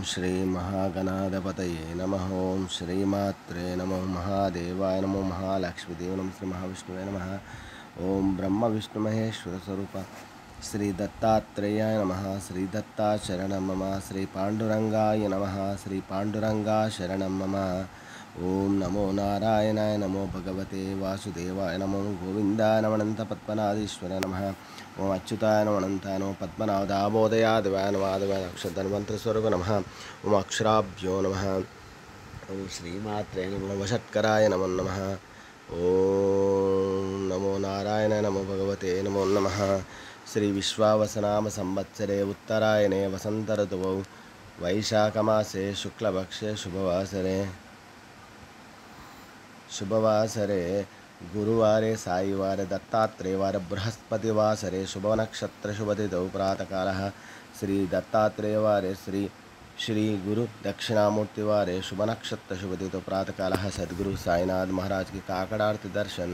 श्री महागणाधिपतये नमः। ओं श्रीमात्रे नमः। महादेवाय नमो। महालक्ष्मीदेव नमः। श्री महाविष्णुवे नमः। ओं ब्रह्म विष्णु महेश्वर स्वरूप श्री दत्तात्रेयाय नमः। श्री दत्ता शरणं मम। श्री पांडुरंगाय नमः। श्री पांडुरंगा शरणं मम। ओं नमो नारायणाय नमो भगवते वासुदेवाय नमो। गोविंदाय नमो अनंत पद्मनाभीश्वर नमः। ओं अच्युताय नमो अनंताय नमो पद्मनाभदामोदयाय नमः। आदिवाय अक्षरधन्वन्तस्वरूप नमः। ओं अक्षराभ्यो नमः। ओं श्रीमात्रे नमः। वषट्कराय नमो नमः। ओं नमो नारायणाय नमो भगवते नमो नमः। श्री विश्वावसनाम संवत्सरे उत्तरायणे वसंत ऋतुवौ वैशाखमासे शुक्लपक्षे शुभवासरे गुरुवारे साईवारे दत्तात्रेयवारे बृहस्पतिवासरे शुभनक्षत्र शुभतिथौ प्रातःकालः श्री दत्तात्रेयवारे श्री गुरु दक्षिणामूर्तिवारे शुभनक्षत्र शुभतिथौ प्रातःकालः सद्गुरु साईनाथ महाराज की काकड़ारती दर्शन।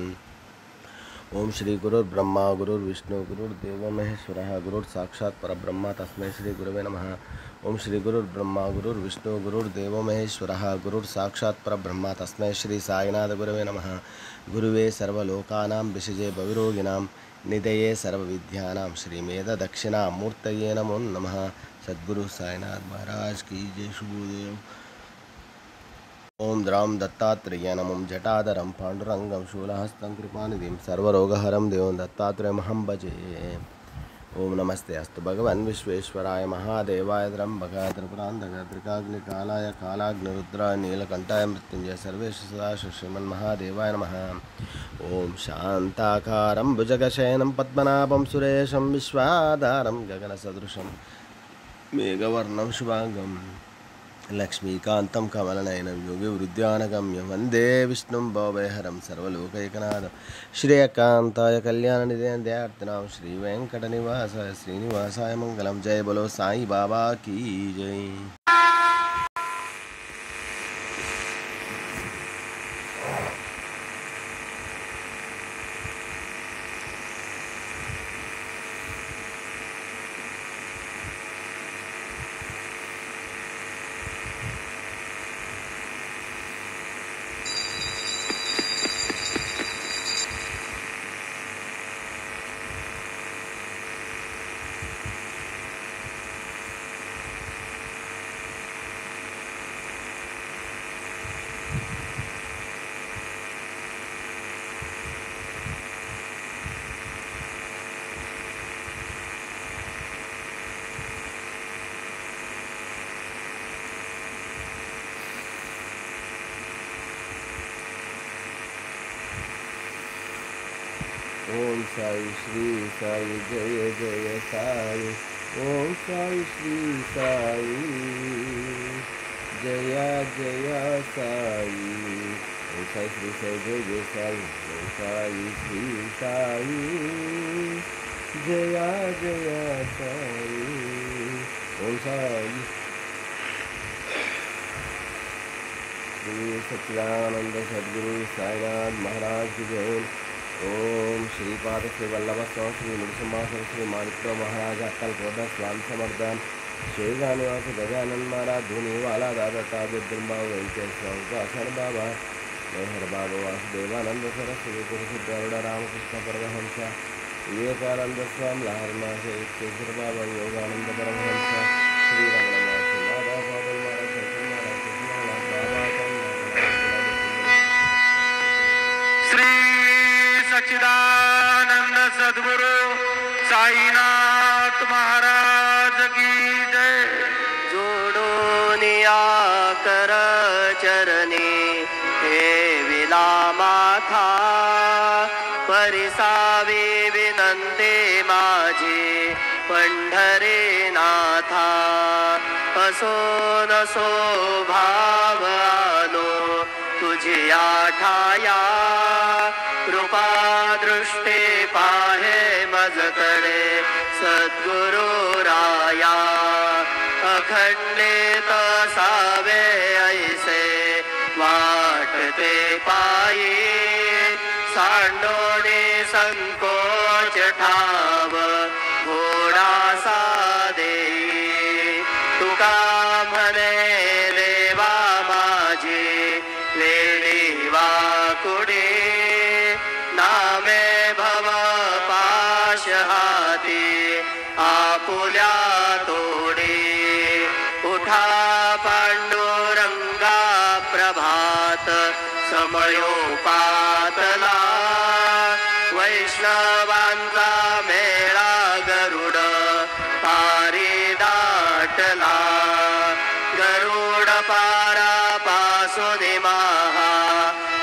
ओम श्री गुरुर्ब्रह्मा गुरुर्विष्णु गुरुर्देवो महेश्वरः गुरुर् साक्षात् परब्रह्म तस्मै श्री गुरुवे नमः। ओम श्री गुरुर्ब्रह्मा गुरुर्विष्णु गुरुर्देवो महेश्वरः गुरुर् साक्षात् परब्रह्म तस्मै श्री साईनाथ गुरुवे नमः। गुरुवे सर्वलोकानां विषजे भविरोगिणां निधये सर्वविद्यानां श्रीमेध दक्षिणामूर्तये नमो नमः। सद्गुरु साईनाथ महाराज की जय। शुभोदय। ओं द्रां दत्तात्रेयाय नमः। जटाधरं पाण्डुरंगं शूलहस्तं कृपानिधिं सर्वरोगहरं देवं दत्तात्रेयमहं भजे। ओं नमस्ते अस्तु भगवन् विश्वेश्वराय महादेवाय त्र्यम्बकाय त्रिपुरान्तकाय त्रिकाग्निकालाय कालाग्निरुद्राय नीलकण्ठाय मृत्युंजय सर्वेश सदाशिव श्रीमन्महादेवाय नमः। ओं शान्ताकारं भुजगशयनं पद्मनाभं सुरेशं विश्वाधारं गगनसदृशं मेघवर्णं शुभांगं लक्ष्मीकान्तं कमलनयनं योगी वृद्धानगम्यं वन्दे विष्णुं भवभयहरं सर्वलोकैकनाथं श्रेयकान्ताय कल्याणनिधये दयार्तिनां श्रीवेङ्कटनिवासाय श्रीनिवासाय मङ्गलं। जय बोलो साईं बाबा की जय। ओम साई श्री साई जय जय साई। ओम साई श्री साई जय जय साई। ओम साई श्री साई जय जय साई। ओम साई श्री साई जय जय साई। ओम साई श्री सच्चिदानंद सद्गुरु साईनाथ महाराज की जय। ओम श्रीपाद श्री वल्लभ स्वामी श्री नृसिंहासन श्री माणिक्य महाराज कल्पवृद्ध स्वामी समर्दन श्री गानिवास गजानन महाराज धुनीवाला दादा ताज ब्रह्मा वेंकटेश्वर स्वामी बाबा मेहर बाबा वासुदेवानंद सरस्वती गुरु गरुड़ रामकृष्ण परमहंस विवेकानंद स्वामी लहरमा से बाबा योगानंद परमहंस श्री रमण माता पादल महाराज सच्चिदानंद सद्गुरु साईनाथ महाराज की जय। जोडोनिया कर चरणी हे विलामाथा परिसावी विनंती माझी पंढरी नाथा। असो नसो भाव आलो तुझी आठाया कृपा दृष्टी पाहे मजकडे सद्गुरु राया। अखंडित सावे ऐसे वाटते पायी सांडोणी संकोच ठाव घोडा सा देई तुका म्हणे देवा माझी वेडी वाकुडी नामे भव पाश हाती आपुल्या तोडी उठा पांडुरंगा प्रभात समयोपातला वैष्णवांचा मेळा गरुड पारी दाटला गरुड पारा पासून महा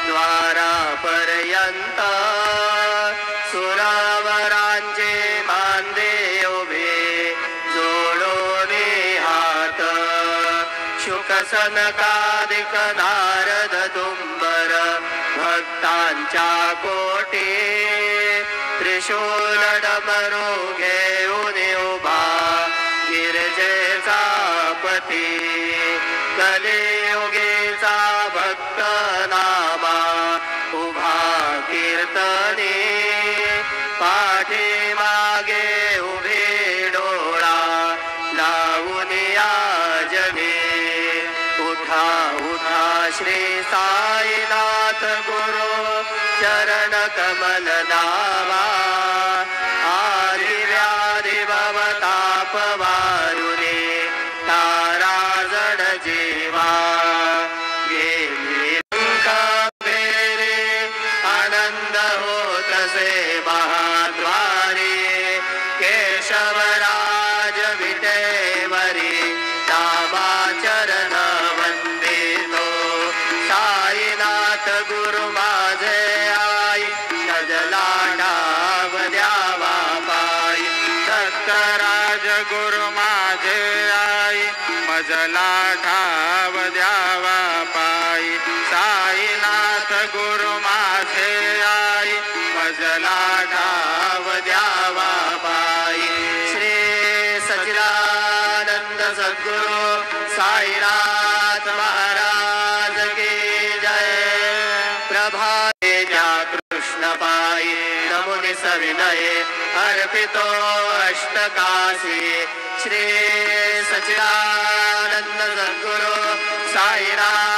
द्वारापर्यंत सुरावरांचे मांदे उभे जोडून हात शुक सनकादिक नारद दुंबर भक्तांच्या कोटी त्रिशूल डमरू घेऊन उभा गिरजेचा पती कलियुगीचा भक्त नामा उभा कीर्तनी पाठी मागे उभे डोळा लावून याजने उठा उठा श्री साईनाथ गुरु चरण कमल दावा आदि व्याधि भवताप वारुणे तारा जड जीवा गेली बेरे आनंद होत से महाद्वारे केशवराज विटेवरी दामा चरण वंदितो साईनाथ गुरु माझे आई नजला डाव द्यावा पायी दत्तराज गुरु माझे आई मजला ठाव द्यावा पायी साईनाथ गुरु माझे आई मजला ठाव द्यावा पायी श्री सच्चिदानंद सद्गुरु साईनाथ महाराज की जय प्रभाते ज्या कृष्ण पायी नमुनि सविनये अर्पितो अष्टकाशी श्री सच्चिदानंद सद्गुरु साईनाथ